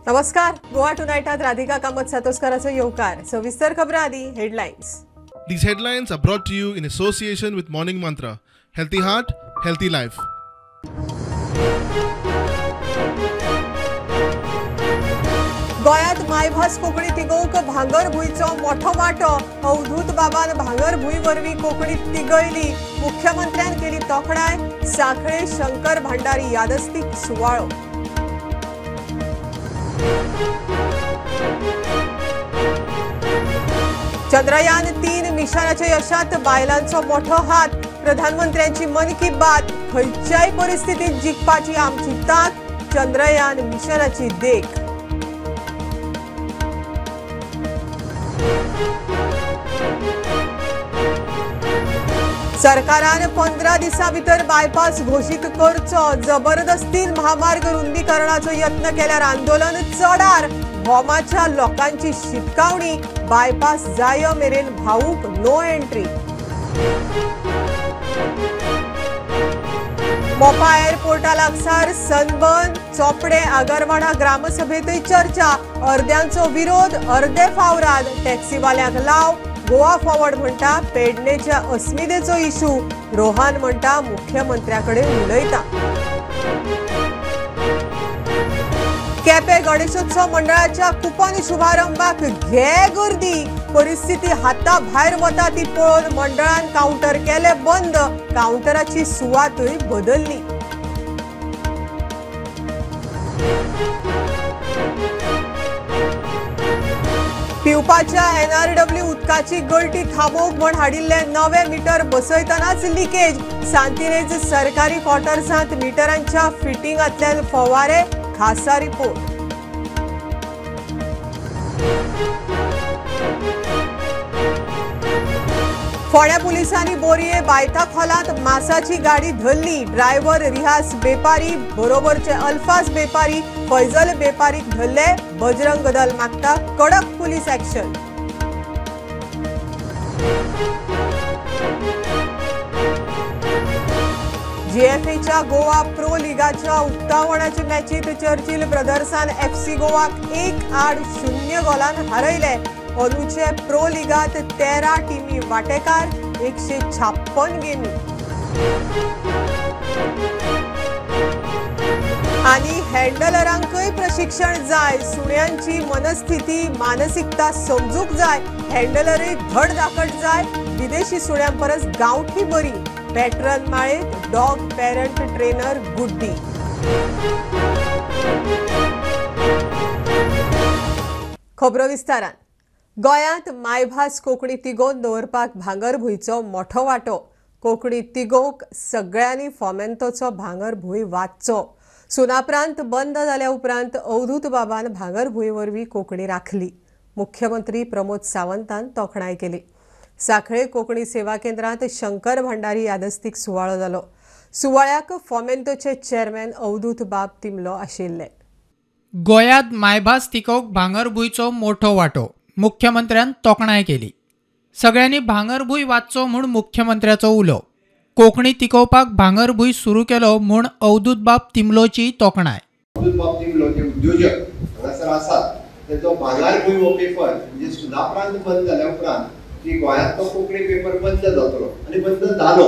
नमस्कार. गोवा टुनाइटात राधिका कामत सातोस्कराचो येवकार. सविस्तर खबरां आदी headlines. These headlines are brought to you in association with Morning Mantra. Healthy heart, healthy life. गोयात मायभास कोंकणी तिगोवंक भांगरभूंयचो मोठो वांटो. अवधूत बाबान भांगरभूंय वरवीं कोंकणी तिगयली. मुख्यमंत्र्यान केली तोखणाय. सांखळे शंकर भंडारी यादस्तीक सुवाळो. चंद्रयान 3 मिशनाच्या यशात बायलांचो मोठो हात. प्रधानमंत्र्यांची मन की बात. खंयच्याय परिस्थितीत जिखपाची आमची तांक. चंद्रयान मिशनाची देख. सरकारान 15 दिसां भितर बायपास घोषीत करचो. जबरदस्तीन महामार्ग रुंदीकरणाचो यत्न केल्यार आंदोलन चडार. भोमाच्या लोकांची शिटकावणी. बायपास जायो मेरेन भावूक नो एंट्री. मोपा एअरपोर्टा लागसार सनबर्न. चोपडे आगरवाडा ग्रामसभेतय चर्चा. अर्द्यांचो विरोध. अर्दे फावराद. टॅक्सीवाल्यांक लाव. गोवा फॉरवर्ड म्हणटा पेडणेच्या अस्मिदेचो इशू. रोहान म्हणटा मुख्यमंत्र्याकडे उलयता. केपें गणेशोत्सव मंडळाच्या कुपन शुभारंभाक घे गर्दी. परिस्थिती हाता भायर वता ती पळोवन मंडळान काउंटर केले बंद. काउंटराची सुवातय बदलली. पिवपाच्या NRW उदकाची गळटी थांबोवंक म्हण हाडिल्ले नवे मिटर बसयतनाच लिकेज. सांतिनेज सरकारी क्वॉर्टर्सांत मिटरांच्या फिटिंगांतल्यान फवारे. खासा रिपोर्ट. फोंड्या पुलिसांनी बोरये बायता खोलांत मासाची गाडी धरली. ड्रायव्हर रिहास बेपारी बरोबरचे अल्फास बेपारी फैजल बेपारीक धरले. बजरंग दल मागता कडक पुलीस ॲक्शन. GFAच्या गोवा प्रो लिगाच्या उक्तावणाच्या मॅचीत चर्चिल ब्रदर्सान FC गोवाक 1-0 गोलान हारयले. अंदूचे प्रो लिगात 13 टीमी वांटेकार. 156 गेमी. आणि हँडलरांकय प्रशिक्षण जाय. सुण्यांची मनस्थिती मानसिकता समजूक जाय. हँडलरय धडधाकट जाय. विदेशी सुण्यां परस गांवठी बरी. पॅटर्न माळेत डॉग पॅरंट ट्रेनर गुड्डी. खबरो विस्तारान. गोंयांत मायभास कोंकणी तिगोवन दवरपाक भांगरभूंयचो मोठो वांटो. कोंकणी तिगोवंक सगळ्यांनी फोमेंतोचो भांगरभूंय वाचचो. सुनापरांत बंद जाल्या उपरांत अवधूत बाबान भांगरभूंय वरवीं कोंकणी राखली. मुख्यमंत्री प्रमोद सावंतान तोखणाय केली. सांखळे कोंकणी सेवा केंद्रांत शंकर भंडारी यादस्तीक सुवाळो जालो. सुवाळ्याक फोमेंतोचे चेअरमॅन अवधूत बाब तिमलो आशिल्ले. गोंयांत मायभास तिगोवंक भांगरभूंयचो मोठो वांटो. मुख्यमंत्र्यान तोखणाय केली. सगळ्यांनी भांगरभूंय वाचचो म्हूण मुख्यमंत्र्याचो उलो. कोंकणी तिगोवपाक भांगरभूंय सुरू केलो म्हूण अवधूत बाब तिमलोची तोखणाय. अवधूत बाब तिमलो जे उद्योजक हांगासर आसात तेचो भांगरभूंय हो पेपर म्हणजे सुनापरांत बंद जाल्या उपरांत की गोंयांत तो कोंकणी पेपर बंद जातलो आनी बंद जालो.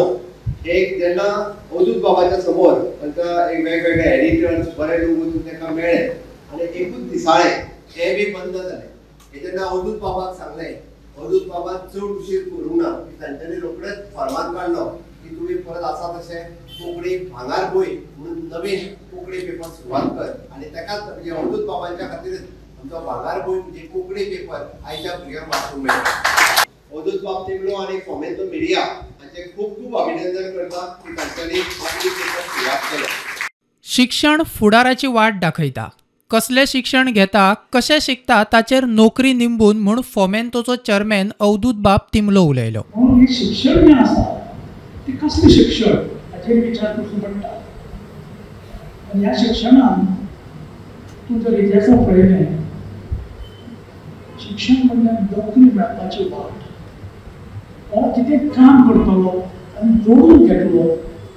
एक जेन्ना अवधूत बाबाच्या समोर तांकां एक वेगवेगळे एडिटर्स बरे लोक वचून तांकां मेळ्ळे आनी एकूच दिसाळे हे बी बंद जाले. हे जेन्ना अवधूत बाबाक सांगलें अवधूत बाबान चड उशीर करूंक ना. तांच्यांनी रोखडेच फर्मान काडलो की तुमी परत आसा तशें कोंकणी भांगरभूंय म्हणून नवीन कोंकणी पेपर सुरवात कर. आनी ताकाच म्हणजे अवधूत बाबांच्या खातीर आमचो भांगरभूंय म्हणजे कोंकणी पेपर आयच्या भुरग्यांक वाचूंक मेळटा. अवधूत बाब तिमलो आनी फोमेंतो मिडिया हांचे खूब खूब अभिनंदन करता की तांच्यांनी कोंकणी पेपर सुरवात केलो. शिक्षण फुडाराची वाट दाखयता. कसले शिक्षण घेता कशें शिकता ताचेर नोकरी निंबून म्हूण फोमेंतोचो चेअरमॅन अवधूत बाब तिमलो उलयलो. शिक्षण जें आसा तें कसलें शिक्षण हाचेर विचार करचो पडटा. आनी ह्या शिक्षणान तूं जर इतिहासांत पळयलें शिक्षण म्हणल्यार नोकरी मेळपाची वाट. हो कितें काम करतलो आनी जोडून घेतलो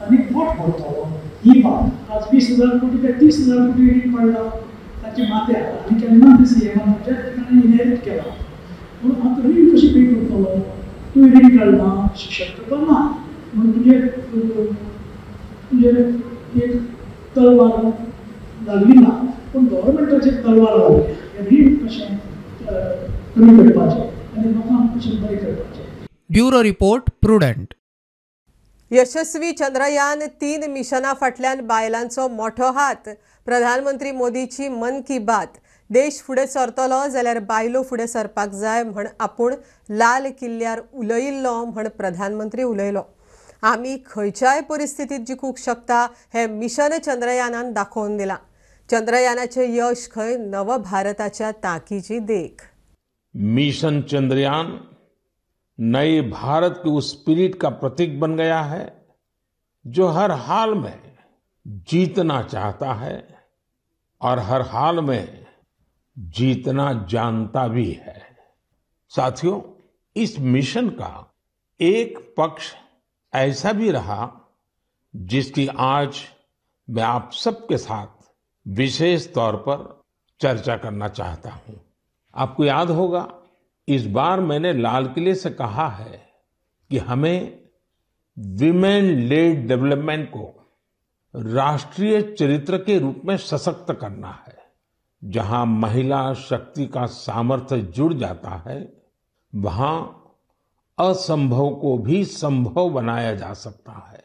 आनी पोट भरतलो ही बात. आज 20,000 कोटी ते 30,000 कोटी रीण पडला. ताची मात्या आनी केन्ना ते सीएमाच्या ठिकाणी इनहेरिट केला म्हणून हांव तरी कशी पे करतलो तूं रीण काडना शिक्षण करतना म्हणून तुझे एक तलवार लागली ना पण गव्हर्मेंटाचे तलवार लागली रीण कशें कमी करपाचें आनी लोकांक कशें बरें करपाचें. Bureau report Prudent. यशस्वी चंद्रयान 3 मिशना फाटल्यान बायलांचो मोठो हात. प्रधानमंत्री मोदीची मन की बात. देश फुडें सरतलो जाल्यार बायलो फुडें सरपाक जाय म्हण आपूण लाल किल्ल्यार उलयिल्लो म्हण प्रधानमंत्री उलयलो. आमी खंयच्याय परिस्थितीत जिखूंक शकता हें मिशन चंद्रयानान दाखोवन दिलां. चंद्रयानाचें यश खंय नव भारताच्या तांकीची देख. मिशन चंद्रयान नए भारत के उस स्पिरिट का प्रतीक बन गया है जो हर हाल में जीतना चाहता है और हर हाल में जीतना जानता भी है. साथियों, इस मिशन का एक पक्ष ऐसा भी रहा जिसकी आज मैं आप सबके साथ विशेष तौर पर चर्चा करना चाहता हूं. आपको याद होगा इस बार मैंने लाल किले से कहा है कि हमें विमेन लेड डेवलपमेंट को राष्ट्रीय चरित्र के रूप में सशक्त करना है. जहां महिला शक्ति का सामर्थ्य जुड़ जाता है वहां असंभव को भी संभव बनाया जा सकता है.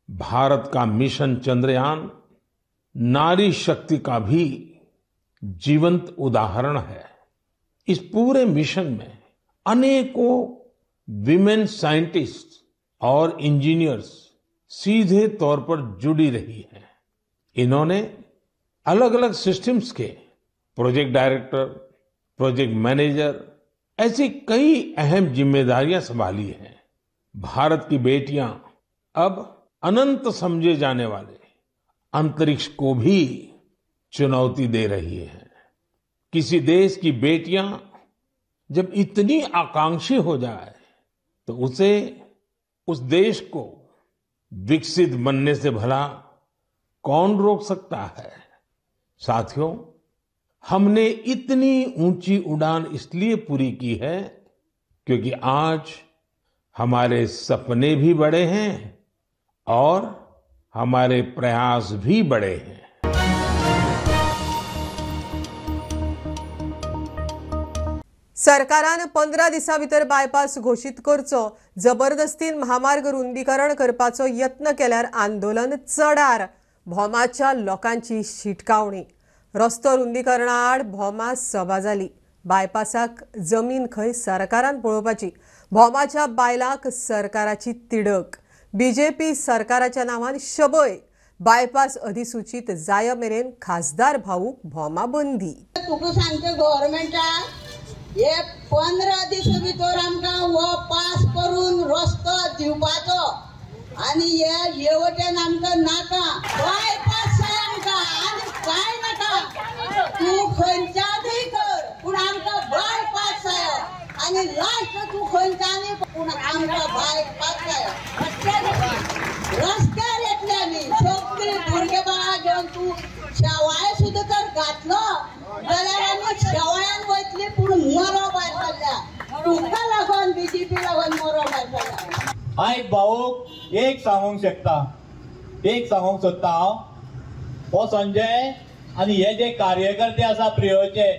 भारत का मिशन चंद्रयान नारी शक्ति का भी जीवंत उदाहरण है. इस पूरे मिशन में अनेकों विमेन साइंटिस्ट और इंजीनियर्स सीधे तौर पर जुड़ी रही हैं. इन्होंने अलग अलग सिस्टम्स के प्रोजेक्ट डायरेक्टर, प्रोजेक्ट मैनेजर ऐसी कई अहम जिम्मेदारियां संभाली हैं. भारत की बेटियां अब अनंत समझे जाने वाले अंतरिक्ष को भी चुनौती दे रही हैं. किसी देश की बेटियां जब इतनी आकांक्षी हो जाए तो उसे उस देश को विकसित बनने से भला कौन रोक सकता है. साथियों, हमने इतनी ऊंची उड़ान इसलिए पूरी की है क्योंकि आज हमारे सपने भी बड़े हैं और हमारे प्रयास भी बड़े हैं. सरकारान 15 दिसां भितर बायपास घोशीत करचो. जबरदस्तीन महामार्ग रुंदीकरण करपाचो यत्न केल्यार आंदोलन चडार. भोमाच्या लोकांची शिटकावणी. रस्तो रुंदीकरणा आड भोमा सभा जाली. बायपासाक जमीन खंय सरकारान पळोवपाची. भोमाच्या बायलांक सरकाराची तिडक. बीजेपी सरकाराच्या नांवान शबय. बायपास अधिसूचित जाय मेरेन खासदार भाऊक भोमा बंदी. तुका सांगता गव्हर्नमेंटाक हे 15 दीस भितर आमकां हो पास करून रस्तो दिवपाचो आनी हे येवटेन आमकां नाका. बायपास जाय आमकां आनी काय नाका. तूं खंयच्यानय कर पूण आमकां बायपास जाय आनी लास्ट तूं खंयच्यानय पूण आमकां बायपास जाय. रस्त्यार येतले आमी सगळीं भुरगे बाळां घेवन तूं शेवाळे सुद्दां जर घातलो जाल्यार आमी शेवाळ्यान वयतली पूण मरो भायर सरल्या. तुका लागून बीजेपी लागून मरो भायर सरल्या. हांव भाऊक एक सांगूंक सोदता हांव. हो संजय आनी हे जे कार्यकर्ते आसा प्रियोचे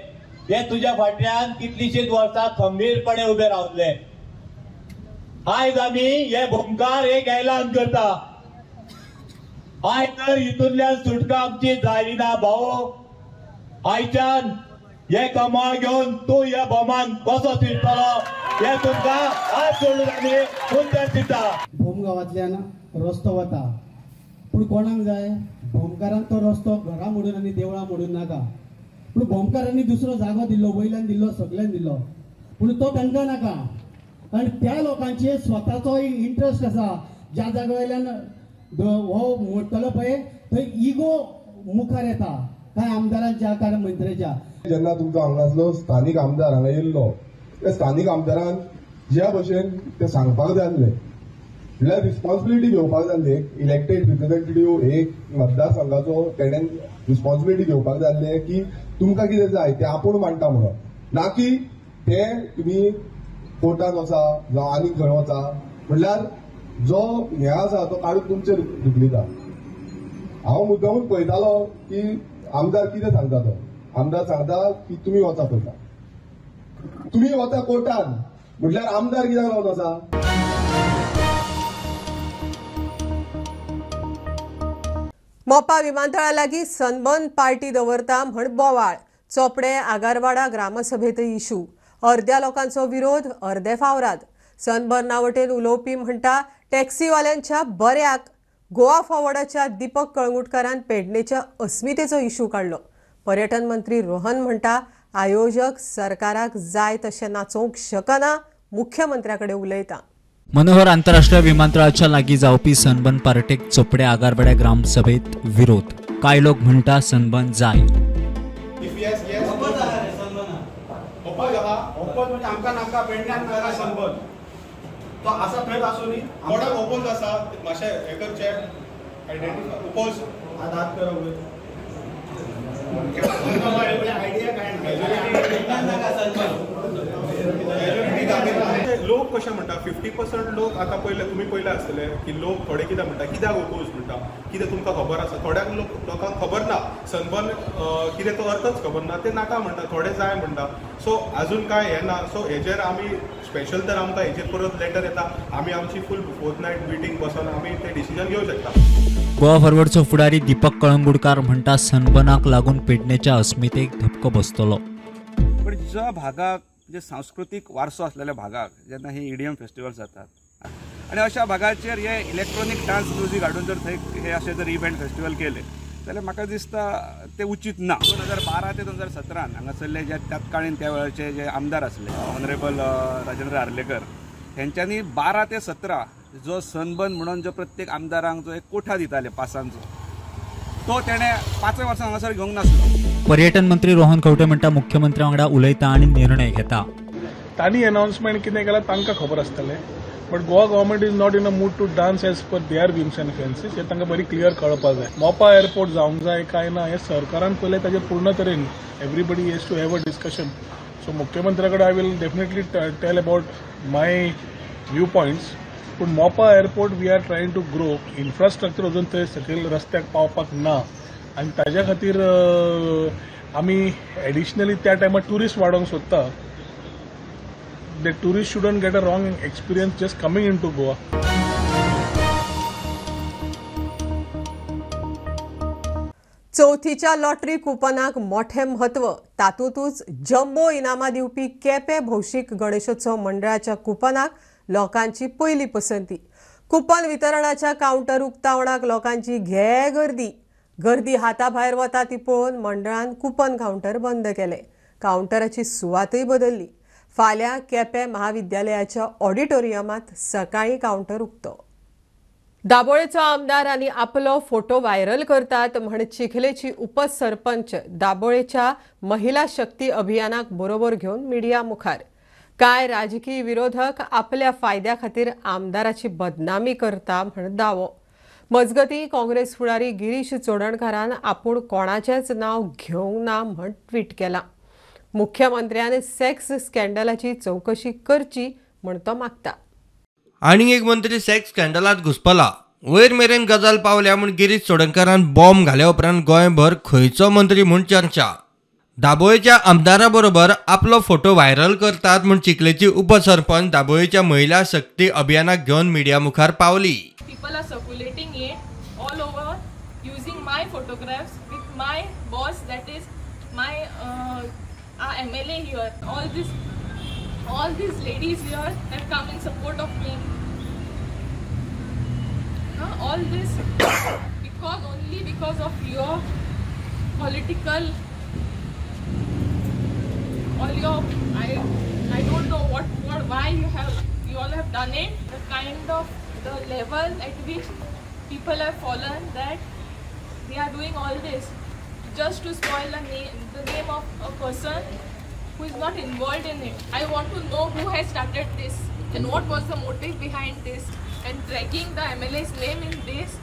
हे तुज्या फाटल्यान कितलीशींच वर्सां खंबीरपणे उबे रावतले. आयज आमी हे भोमकार एक ऐलान करता. आयज तर हितूंतल्यान सुटका आमची जाली ना भाऊ. आयच्यान हे कमाळ घेवन तूं ह्या भोमान कसो फिरतलो हे तुमकां हात जोडून आमी उत्तर दिता. भोम गांवांतल्यान रस्तो वता पूण कोणाक जाय भोमकारान तो रस्तो घरा मोडून आनी देवळां मोडून नाका. पूण भोमकारांनी दुसरो जागो दिल्लो, वयल्यान दिल्लो, सगळ्यान दिल्लो पूण तो तांकां नाका. आनी त्या लोकांचे स्वताचो इंट्रस्ट आसा. ज्या जागे वयल्यान हो मोडटलो पळय थंय इगो मुखार येता काय आमदारांच्या काय मंत्र्याच्या. जेन्ना तुमचो हांगासलो स्थानीक आमदार हांगा येयल्लो त्या स्थानीक आमदारान ज्या भशेन ते सांगपाक जाय आसलें म्हळ्यार रिस्पॉन्सिबिलिटी घेवपाक जाय आसली. इलेक्टेड रिप्रेझेंटेटिव्ह एक मतदारसंघाचो तेणेन रिस्पॉन्सिबिलिटी घेवपाक जाय आसलें की तुमकां कितें जाय तें आपूण मांडटा म्हणून, ना की ते तुमी कोर्टात वचा जावं आनी खंय वचा म्हणल्यार जो हे आसा तो काडून तुमचेर धुकलिता. हांव मुद्दामून पळयतालो की आमदार कितें सांगता तो. आमदार सांगता की तुमी वचा पळयता, तुमी वता कोर्टान म्हटल्यार आमदार कित्याक रावन आसा. मोपा विमानतळा लागीं सनबर्न पार्टी दवरता म्हण बोवाळ. चोपडे आगारवाडा ग्रामसभेत इशू. अर्द्या लोकांचो विरोध, अर्दे फावराद. सनबर्ना वटेन उलोवपी म्हणटा टॅक्सीवाल्यांच्या बऱ्याक. गोवा फॉरवर्डाच्या दीपक कळंगुटकारान पेडणेच्या अस्मितेचो इशू काडलो. पर्यटन मंत्री रोहन म्हणटा आयोजक सरकाराक जाय तशें नाचोवंक शकना, मुख्यमंत्र्याकडे उलयता. मनोहर आंतरराष्ट्रीय विमानतळाच्या लागीं जावपी सनबर्न पार्टेक चोपडे आगारवाड्या ग्रामसभेत विरोध. कांय लोक म्हणटा सनबर्न जाय. आमकां नाका पेडण्याक नाका सनबर्न तो आसा थंय आसूं न्ही. कोणाक ओपोज आसा मातशें हें करचें आयडेंटिफाय ओपोज हात करप आयडिया लोक कशें म्हणटा 50% लोक आतां तुमी पयले आसतले की लोक थोडे कितें म्हणटा कित्याक ओपोज म्हणटा, कितें तुमकां खबर आसा. थोड्याक लोकांक खबर ना सनबर्न कितें तो अर्थच खबर ना, ते नाका म्हणटा, थोडे जाय म्हणटा. सो आजून काय हें ना. सो हेजेर आमी स्पेशल तर आमकां हेजेर परत लेटर येता, आमी आमची फूल फोर्थनायट मिटींग बसून आमी तें डिसिजन घेवं शकता. गोवा फॉरवर्डचो फुडारी दीपक कळंगुटकार म्हणटा सनबर्नाक लागून पेडणेच्या अस्मितेक धपको बसतलो. पण ज्या भागाक जे सांस्कृतीक वारसो असलेल्या भागाक जेन्ना ही EDM फेस्टिवल्स जातात आणि अशा भागाचेर हे इलेक्ट्रॉनिक डान्स म्युझिक हाडून जर थंय हे अशे जर इव्हेंट फेस्टिवल केले जाल्यार म्हाका दिसता ते उचित ना. 2012 ते 2017 हांगासरले जे तत्कालीन त्या वेळाचे जे आमदार आसले ऑनरेबल राजेंद्र आर्लेकर हेंच्यांनी 12 ते 17 जो सनबर्न म्हणून जो प्रत्येक आमदारांक जो एक कोठा दिताले पासांचो तो तेणे 5 वर्सां हांगासर घेवंक नासलो. पर्यटन मंत्री रोहन खंवटे म्हणटा मुख्यमंत्री वांगडा उलयता आनी निर्णय घेता. तांणी अनाउन्समेंट कितें केलां तांकां खबर आसतलें, but Goa government is not in a mood to dance as per their whims and fancies. हे तांकां बरी क्लियर कळपाक जाय. मोपा एअरपोर्ट जावंक जाय काय ना हे सरकारान पयलें ताजेर पूर्ण तरेन everybody has to have a discussion. So मुख्यमंत्र्या कडेन I will definitely tell about my view points. पूण Mopa airport we are trying to grow. Infrastructure अजून थंय सकयल रस्त्याक पावपाक ना आनी ताज्या खातीर आमी एडिशनली त्या टायमार टुरिस्ट वाडोवंक सोदता. The tourists shouldn't get a wrong experience just coming into Goa. चौथीच्या लॉटरी कुपनाक मोठे म्हत्व. तातूंतूच जम्बो इनामां दिवपी केपें भौशीक गणेशोत्सव मंडळाच्या कुपनाक लोकांची पयली पसंती. कुपन वितरणाच्या कावंटर उक्तावणाक लोकांची घे गर्दी हाताभायर वता ती पळोवन मंडळान कुपन कावंटर बंद केले. कावंटराची सुवातय बदल्ली. फाल्यां केपें महाविद्यालयाच्या ऑडिटोरियमात सकाळी कावंटर उक्तो. दाबोळेचो आमदार आनी आपलो फोटो व्हायरल करतात म्हण चिखलेची उपसरपंच दाबोळेच्या महिला शक्ती अभियानाक बरोबर घेवन मिडिया मुखार. काय राजकीय विरोधक आपल्या फायद्या खातीर आमदाराची बदनामी करता म्हण दावो. मजगती काँग्रेस फुडारी गिरीश चोडणकारान आपूण कोणाचेंच नांव घेवंक ना म्हण ट्वीट केलां. मुख्यमंत्र्यान सेक्स स्कॅन्डलाची चौकशी करची म्हण तो मागता. आनी एक मंत्री सेक्स स्कॅन्डलात घुसपला. वयर मेरेन गजाल पावल्या म्हूण गिरीश चोडणकारान बॉम्ब घाल्या उपरांत गोंयभर खंयचो मंत्री म्हूण चर्चा. दाबोळेच्या आमदारा बरोबर आपलो फोटो व्हायरल करतात म्हूण चिखलेची उपसरपंच दाबोळेच्या महिला शक्ती अभियानाक घेवन मिडिया मुखार पावली. People are circulating it all over using my photographs with my boss, that is my MLA here. All these ladies here have come in support of me. All this because of your political, all your I don't know why you all have done it. The kind of the level at which people have fallen, that they are doing all this just to spoil the name of a person who is not involved in it. I want to know who has started this and what was the motive behind this, and dragging the MLA's name in this.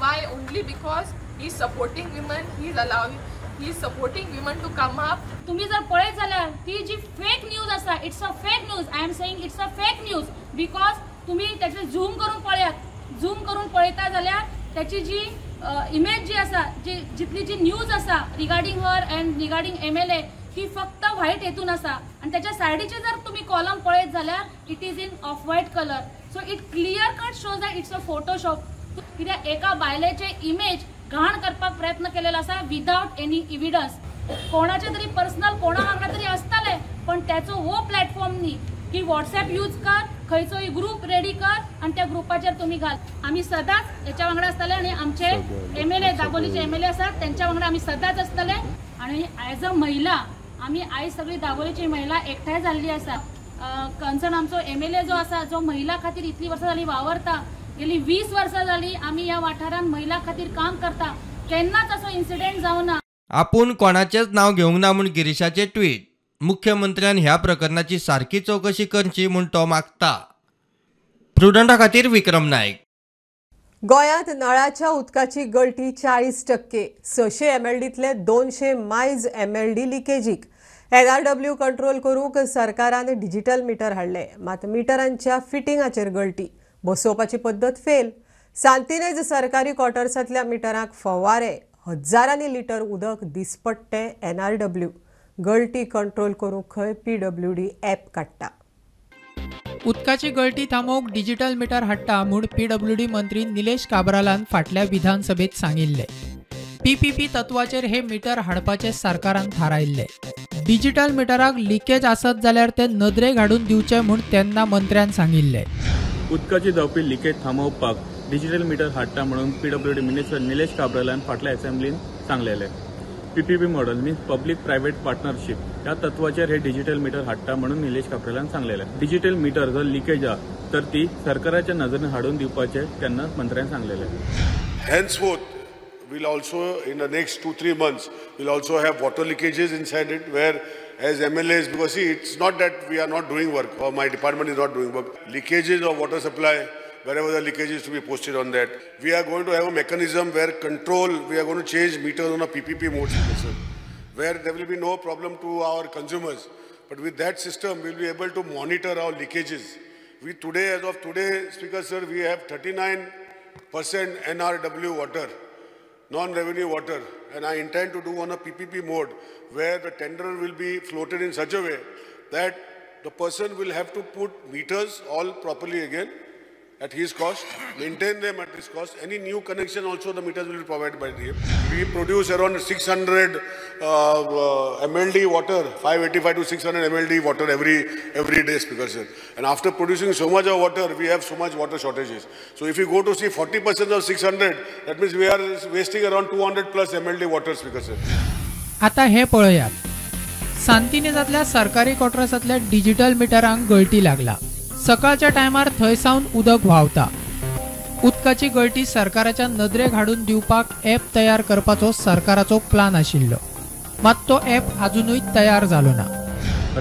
Why? Only because he is supporting women, he is allowing he is supporting women to come up. तुम्ही जर पळयत जाल्यार ती जी fake news आसा, it's a fake news. I am saying it's a fake news because तुम्ही त्याचे zoom करून पळयात. झूम करून पळयता जाल्यार त्याची जी इमेज जी आसा, जितली जी न्यूज आसा regarding her and regarding MLA, ती फक्त व्हाईट हेतून आसा. आणि त्याच्या सायडीचे जर तुम्ही कॉलम पळयत जाल्यार it is in off white colour. So it clear cut shows that it's a Photoshop. कित्याक एका बायलेचे इमेज घाण करपाक प्रयत्न केलेलो आसा विदाउट एनी एविडन्स. कोणाचे तरी पर्सनल कोणा वांगडा तरी आसताले, पण त्याचो हो प्लॅटफॉर्म न्ही की व्हॉट्सॲप यूज कर, खंयचोय ग्रुप रेडी कर आणि त्या ग्रुपाचेर तुम्ही घाल. आम्ही सदांच याच्या वांगडा आसतले आणि आमचे MLA दाबोलीचे MLA आसात त्यांच्या वांगडा आम्ही सदांच आसतले. आणि ॲज अ महिला आम्ही आयज सगळी दाबोलीची महिला एकठांय जाल्ली आसा. कन्सर्न आमचो MLA जो आसा, जो महिला खातीर इतली वर्सां जाली वावरता, गेली 20 वर्सां जाली आम्ही ह्या वाठारांत महिला खातीर काम करता. केन्नाच असो इन्सिडेंट जावना. आपूण कोणाचेच नाव घेवंक ना म्हूण गिरीशाचे ट्वीट. मुख्यमंत्र्यान ह्या प्रकरणाची सारकी चौकशी करची म्हूण तो मागता. प्रुडंटा खातीर विक्रम नायक. गोंयांत नळाच्या उदकाची गळती 40%. 600 MLDंतले 200 मायज MLD लिकेजीक NRW कंट्रोल करूंक सरकारान डिजिटल मिटर हाडले. मात मिटरांच्या फिटिंगाचेर गळती. बसोवपाची पद्दत फेल. सांतिनेज सरकारी क्वॉर्टर्सांतल्या मिटरांक फवारे. हजारांनी लिटर उदक दिसपट्टे. NRW गळती कंट्रोल करूंक खंय PWD ॲप काडटा. उदकाची गळती थांबोवंक डिजिटल मिटर हाडटा म्हूण PWD मंत्री निलेश काब्रालान फाटल्या विधानसभेत सांगिल्ले. PPP तत्वाचेर हे मिटर हाडपाचे सरकारान थारायल्ले. डिजिटल मिटराक लिकेज आसत जाल्यार ते नदरेक हाडून दिवचे म्हूण तेन्ना मंत्र्यान सांगिल्ले. उदकाची जावपी लिकेज थांबोवपाक डिजिटल मिटर हाडटा म्हणून PWD मिनिस्टर निलेश काब्रालान फाटल्या असेंब्लीन सांगलेले. PPP model means public private partnership ह्या तत्वाचेर हे डिजिटल मिटर हाडटा म्हणून निलेश काब्रालान सांगलेले. डिजिटल मिटर जर लिकेज आसा तर ती सरकाराच्या नजरेन हाडून दिवपाचे तेन्ना मंत्र्यान सांगलेले. Henceforth, we'll also in the next 2-3 months we'll also have water leakages inside it, where as MLAs, because see, it's not that we are not doing work or my department is not doing work. Leakages of water supply, wherever the leakage is to be posted on that. We are going to have a mechanism where we are going to change meters on a PPP mode, where there will be no problem to our consumers. But with that system, we will be able to monitor our leakages. As of today, Speaker Sir, we have 39% NRW water, non-revenue water, and I intend to do on a PPP mode, where the tender will be floated in such a way that the person will have to put meters all properly again at his cost, maintain them at his cost. Any new connection also the meters will be provided by him. We produce around 600 MLD water, 585 to 600 MLD water every day, Speaker Sir. And after producing so much of water, we have so much water shortages. So if you go to see 40% of 600, that means we are wasting around 200 plus MLD water, Speaker Sir. आता हे पळयात. सांतिनेजांतल्या सरकारी क्वॉर्टर्सांतल्या digital मिटरांक गळती लागला. सकाळच्या टायमार थंयसावन उदक व्हांवता. उदकाची गळती सरकाराच्या नदरेक हाडून दिवपाक ॲप तयार करपाचो सरकाराचो प्लान आशिल्लो. मात तो ॲप अजुनूय तयार जालो ना.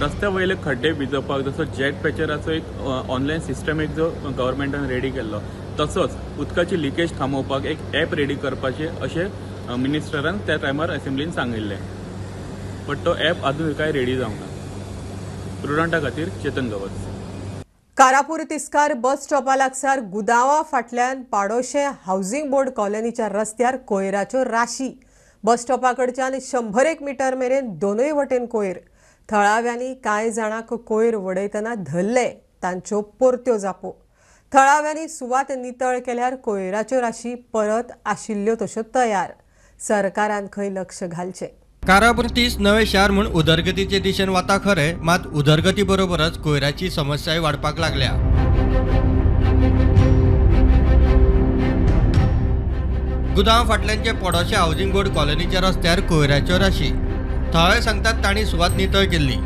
रस्त्या वयले खड्डे भिजोवपाक जसो जेट पॅचराचो एक ऑनलायन सिस्टम एक जो गव्हर्मेंटान रेडी केल्लो, तसोच उदकाची लिकेज थांबोवपाक एक ॲप रेडी करपाचे अशें मिनिस्टरान त्या टायमार असेंब्लीन सांगिल्लें. बट तो ॲप अजून काय रेडी जावंक ना. प्रुडंटा खातीर चेतन गवस. कारापूर तिस्कार बस स्टॉपा लागसार गुदावा फाटल्यान पाडोशे हाऊसिंग बोर्ड कॉलनीच्या रस्त्यार कोयराच्यो राशी. बस स्टॉपाकडच्यान 100 मीटर मेरेन दोनूय वटेन कोयर. थळाव्यांनी कांय जाणांक कोयर वडयतना धरले, तांच्यो परत्यो जापो. थळाव्यांनी सुवात नितळ केल्यार कोयराच्यो राशी परत आशिल्ल्यो तश्यो तयार. सरकारान खंय लक्ष घालचें. कारापूर तीस नवे शार म्हूण उदरगतीचे दिशेन वता खरें, मात उदरगती बरोबरच कोयराची समस्याय वाडपाक लागल्या. गुदांव फाटल्यानचे पडोशे हाऊसिंग बोर्ड कॉलनीच्या रस्त्यार कोयराच्यो राशी. थळावे सांगतात तांणी सुवात नितळ केल्ली,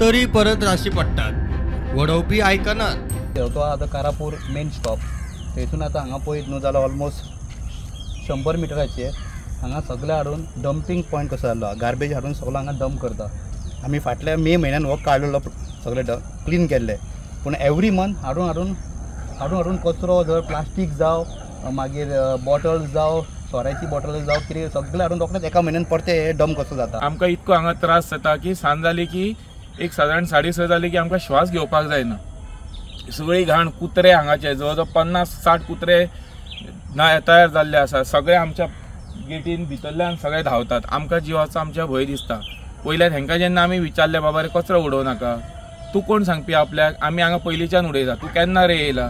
तरी परत राशी पडटात. वडोवपी आयकनात. तो आतां कारापूर मेन स्टॉप, थंयसून आतां हांगा पळयत न्हू जाल्यार ऑलमोस्ट 100 मिटराचेर हांगा सगळे हाडून डंपिंग पॉयंट कसो जाल्लो. गार्बेज हाडून सगळो हांगा डंप करता. आमी फाटल्या मे म्हयन्यान हो काडलेलो सगळे क्लीन केल्ले, पूण एवरी मंथ हाडून कचरो जर प्लास्टीक जावं मागीर बॉटल्स जावं सोऱ्याची बॉटल जावं कितें सगळें हाडून रोखडेंच एका म्हयन्यान परते हे डंप कसो जाता. आमकां इतको हांगा त्रास जाता की सांज जाली की एक सादारण 6:30 जाली की आमकां श्वास घेवपाक जायना. सगळी घाण कुत्रे हांगाचे जवळ जवळ 50-60 कुत्रे तयार जाल्ले आसा. सगळे आमच्या गेटीन भितरल्यान सगळे धांवतात. आमकां जिवाचो आमच्या भंय दिसता. पयल्यार हेंकां जेन्ना आमी विचारलें बाबा रे कचरो उडोवं नाका, तूं कोण सांगपी आपल्याक, आमी हांगा पयलींच्यान उडयता, तूं केन्ना रे येयला.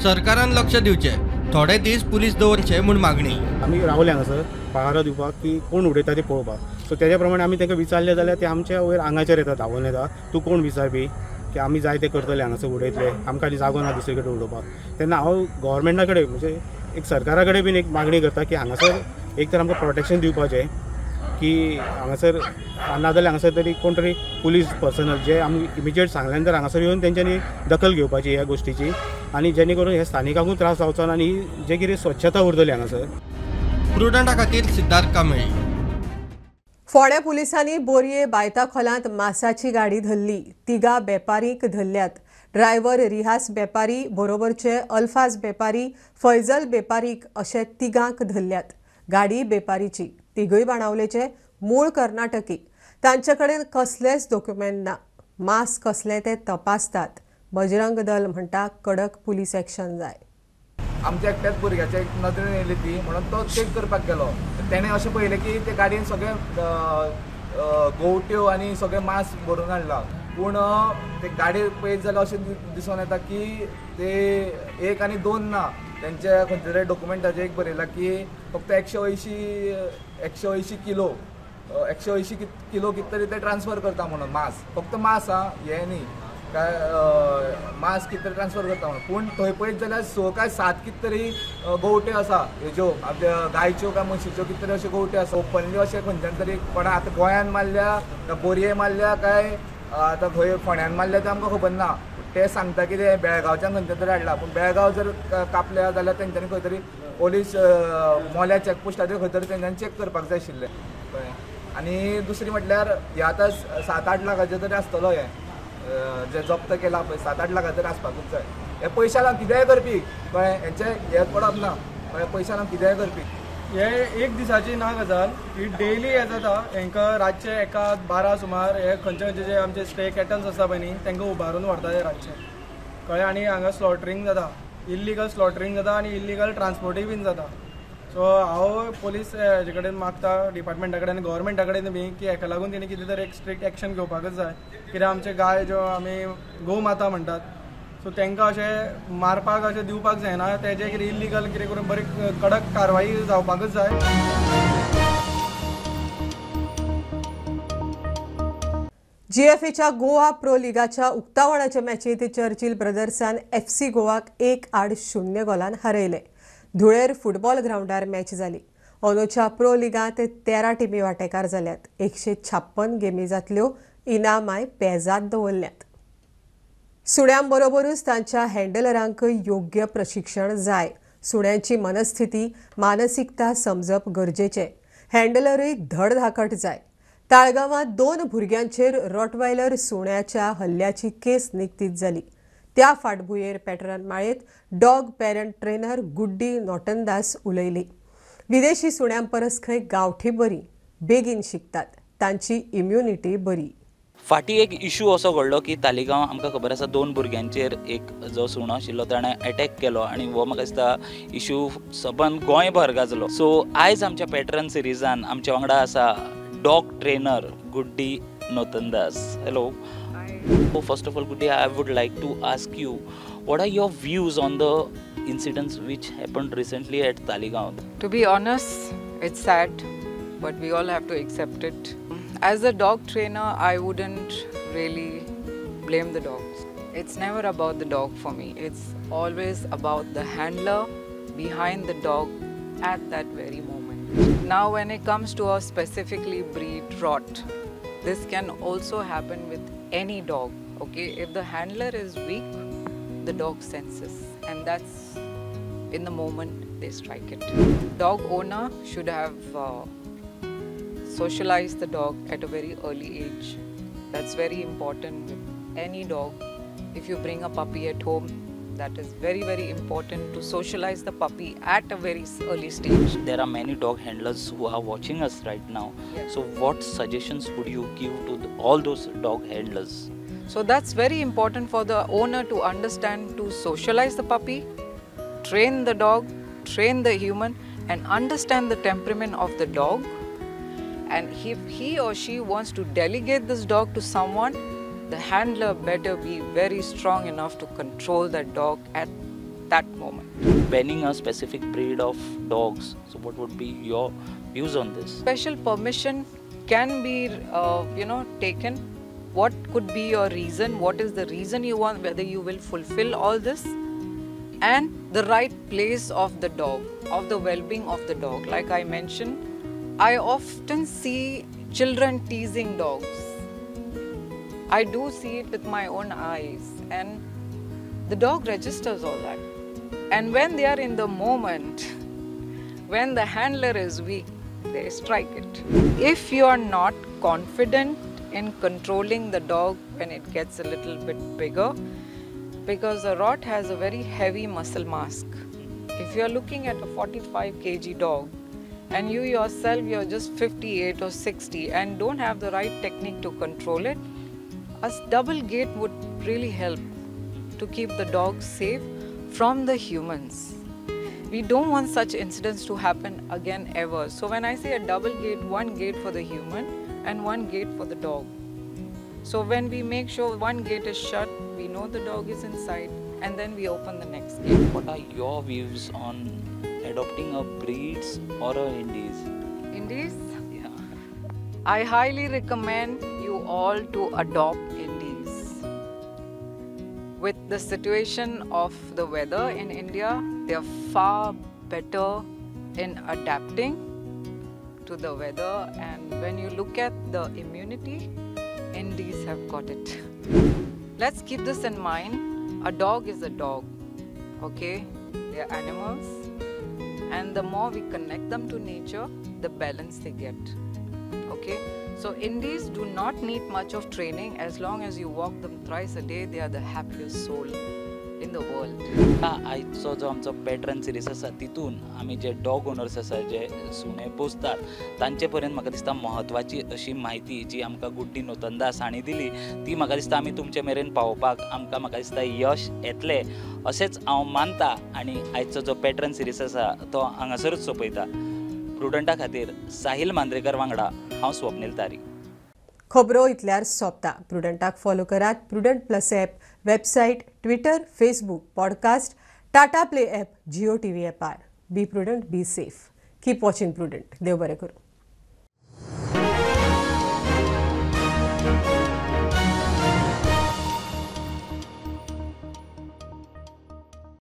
सरकारान लक्ष दिवचें, थोडे दीस पुलीस दवरचे म्हूण मागणी. आमी रावले हांगासर पहारो दिवपाक की कोण उडयता ते पळोवपाक. सो तेज्या प्रमाणे आमी तांकां विचारलें जाल्यार ते आमच्या वयर आंगाचेर येता, धांवून येता, तूं कोण विचारपी की आमी जाय ते करतले हांगासर उडयतले, आमकां आनी जागो ना दुसरे कडेन उडोवपाक. तेन्ना हांव गव्हर्मेंटा कडेन म्हणजे एक सरकारा कडेन बीन एक मागणी करता की हांगासर एक तर आमकां प्रोटेक्शन दिवपाचें की हांगासर नाजाल्यार हांगासर तरी कोण तरी पुलीस पर्सनल जे आमी इमिजिएट सांगल्यान तर हांगासर येवन तेंच्यांनी दखल घेवपाची ह्या गोश्टीची, आनी जेणे करून हे स्थानिकांकूय त्रास जावचो ना आनी जे कितें स्वच्छता उरतली हांगासर. प्रुडंटा खातीर सिद्धार्थ कांबळे. फोंड्या पुलिसांनी बोरये बायताखोलांत मासाची गाडी धरली. तिगा बेपारीक धरल्यात. ड्रायव्हर रिहास बेपारी बरोबरचे अल्फाज बेपारी, फैजल बेपारीक अशे तिगांक धरल्यात. गाडी बेपारीची, तिगूय बाणावलेचे, मूळ कर्नाटकी. तांचे कडेन कसलेच डॉक्युमेंट ना. मास कसले ते तपासतात. बजरंग दल म्हणटा कडक पुलीस एक्शन जाय. आमच्या एकट्याच भुरग्याच्या एक नदरेन येयली ती म्हणून तो चेक करपाक गेलो. तेणें अशें पळयलें की ते गाडयेन सगळे गोवट्यो आनी सगळे मास भरून हाडला. पूण ते गाडी पळयत जाल्यार अशें दिसून येता की ते 1 आनी 2 ना. तेंचे खंयचे तरी डॉक्युमेंटाचेर एक बरयलां की फक्त 180 किलो 180 किलो कितें तरी ते ट्रान्सफर करता म्हणून मास. फक्त मास हे न्ही काय मास कितें तरी ट्रान्सफर करता म्हणून. पूण थंय पळयत जाल्यार 6 काय 7 कितें तरी गोवट्यो आसा हेज्यो गायच्यो काय म्हशीच्यो कितें तरी अश्यो गोवट्यो आसा. ओपनली अशें खंयच्यान तरी कोणा आतां गोंयान मारल्या काय बोरये मारल्या काय आतां खंय फोंड्यान मारल्या तें आमकां खबर ना. ते सांगता की ते बेळगांवच्यान खंयच्या तरी हाडला. पूण बेळगांव जर कापल्या जाल्यार तेंच्यांनी खंय तरी पोलीस मोल्या चॅकपोस्टाचेर खंय तरी तेंच्यांनी चॅक करपाक जाय आशिल्लें कळ्ळें. आनी दुसरी म्हटल्यार हे आतां 7-8 लाखाचें तरी आसतलो हे जे जप्त केला पळय 7-8 लाखां तरी आसपाकूच जाय. हे पयशां लावन कितेंय करपी कळ्ळें. हेंचें हे पडप ना कळ्ळें. पयशां लावन कितेंय करपी. हे एक दिसाची ना गजाल ही डेली हे जाता. हांकां रातचे 1-12 सुमार हे खंयचे खंयचे जे आमचे स्टे कॅटल्स आसता पळय न्ही तांकां उबारून व्हरता ते रातचे कळ्ळें. आनी हांगा स्लॉटरींग जाता, इल्लिगल स्लॉटरींग जाता आनी इल्लिगल ट्रान्सपोर्टूय बीन जाता. सो हांव पुलीस हेजे कडेन मागता डिपार्टमेंटा कडेन आनी गव्हर्मेंटा कडेन बी की हेका लागून तेणी कितें तरी एक स्ट्रिक्ट एक्शन घेवपाकच जाय. कित्याक आमचे गाय ज्यो आमी गोव माता म्हणटात सो तांकां अशें मारपाक अशें दिवपाक जायना. तेजे कितें इल्लिगल कितें करून बरी कडक कारवाई जावपाकच जाय. GFAच्या गोवा प्रो लिगाच्या उक्तावणाच्या मॅचीत चर्चिल ब्रदर्सान FC गोवाक 1-0 गोलान हारयले. धुळेर फुटबॉल ग्राउंडार मॅच जाली. अंदूच्या प्रो लिगांत 13 टिमी वांटेकार जाल्यात. 156 गेमी जातल्यो. इनामाय पेजाद दवरल्यात. सुण्यांबरोबरूच बरोबरूच तांच्या हँडलरांकय योग्य प्रशिक्षण जाय. सुण्यांची मनस्थिती मानसिकता समजप गरजेचें. हँडलरूय धडधाकट जाय. ताळगांवांत 2 भुरग्यांचेर रॉटवायलर सुण्याच्या हल्ल्याची केस निकतीच जाली. त्या फाटभुंयेर पेटरान माळयेत डॉग पॅरंट ट्रेनर गुड्डी नोटनदास उलयली. विदेशी सुण्यां परस खंय गांवठी बरी, बेगीन शिकतात, तांची इम्युनिटी बरी. फाटीं एक इशू असो घडलो की तालिगांव आमकां खबर आसा 2 भुरग्यांचेर एक जो सुणो आशिल्लो ताणें अटॅक केलो आनी हो म्हाका दिसता इशू सबंद गोंयभर गाजलो. सो आयज आमच्या पॅटर्न सिरिजान आमच्या वांगडा आसा dog trainer Guddi Notandas. Hello. First of all, Goody, I would like to ask you, what are your views on the incidents which happened recently at Taligaon? To be honest, it's sad, but we all have to accept it. As a dog trainer, I wouldn't really blame the dogs. It's never about the dog for me. It's always about the handler behind the dog at that very moment. Now, when it comes to a specifically breed rot, this can also happen with any dog. Okay, if the handler is weak, the dog senses, and that's in the moment they strike it. Dog owner should have socialized the dog at a very early age. That's very important with any dog. If you bring a puppy at home, That is very, very important to socialize the puppy at a very early stage. There are many dog handlers who are watching us right now. So what suggestions would you give to all those dog handlers? So that's very important for the owner to understand, to socialize the puppy, train the dog, train the human, and understand the temperament of the dog. And if he or she wants to delegate this dog to someone, the handler better be very strong enough to control that dog at that moment. Banning a specific breed of dogs, so what would be your views on this? Special permission can be taken. What could be your reason? What is the reason you want? Whether you will fulfill all this, and the right place of the dog, of the well-being of the dog. Like I mentioned, I often see children teasing dogs. I do see it with my own eyes, and the dog registers all that. And when they are in the moment, when the handler is weak, they strike it. If you are not confident in controlling the dog when it gets a little bit bigger, because a Rot has a very heavy muscle mass. If you are looking at a 45 kg dog, and you yourself, you're just 58 or 60 and don't have the right technique to control it, a double gate would really help to keep the dog safe from the humans. We don't want such incidents to happen again ever. So when I say a double gate, one gate for the human and one gate for the dog. So when we make sure one gate is shut, we know the dog is inside, and then we open the next gate. What are your views on adopting a breeds or a Indies? Indies? Yeah. I highly recommend you all to adopt Indies. With the situation of the weather in India, they are far better in adapting to the weather, and when you look at the immunity, Indies have got it. Let's keep this in mind. A dog is a dog, okay? They are animals, and the more we connect them to nature, the balance they get, okay? So Indies do not need much of training. As long as you walk them thrice a day, they are the happiest soul in the world. आयचो जो आमचो pattern series आसा तितून आमी जे dog owners आसा जे सुणे पोसतात तांचे पर्यंत म्हाका दिसता महत्वाची अशी म्हायती जी आमकां गुड्डी नोतनदास हांणी दिली ती म्हाका दिसता आमी तुमचे मेरेन पावोवपाक आमकां म्हाका दिसता यश येतलें अशेंच हांव मानता आनी आयचो जो पॅटर्न सिरीज आसा तो हांगासरूच सोंपयता. प्रुडंटा खातीर साहिल मांद्रेकर वांगडा हांव स्वप्नील तारी. खबरो इतल्यार सोंपता. प्रुडंटाक फॉलो करात. Prudent plus app, website, Twitter, Facebook, podcast, Tata play app, Jio TV ॲपार. Be Prudent, be safe. Keep watching Prudent. देव बरें करूं.